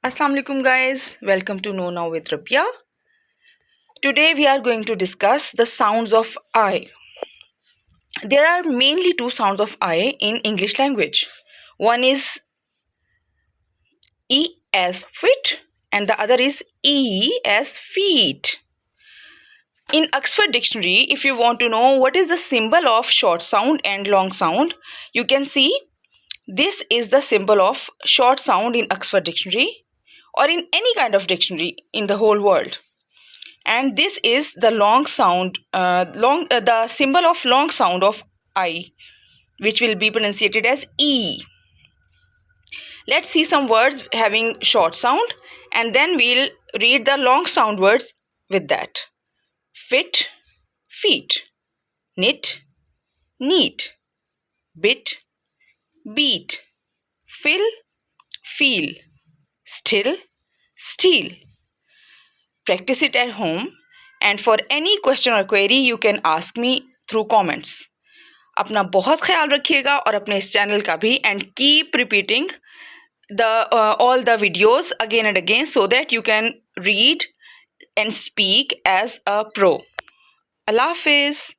Assalamu alaikum guys, welcome to Know Now with Rabia. Today we are going to discuss the sounds of I. There are mainly two sounds of I in English language. One is E as fit and the other is E as feet. In Oxford Dictionary, if you want to know what is the symbol of short sound and long sound, you can see this is the symbol of short sound in Oxford Dictionary or in any kind of dictionary in the whole world. And this is the long sound the symbol of long sound of I, which will be pronunciated as E. Let's see some words having short sound and then we'll read the long sound words with that. Fit, feet. Knit, neat. Bit, beat. Fill, feel. Still, steal. Practice it at home, and for any question or query you can ask me through comments. अपना बहुत ख्याल रखिएगा और अपने इस channel का भी, and keep repeating all the videos again and again so that you can read and speak as a pro. Allah Hafiz.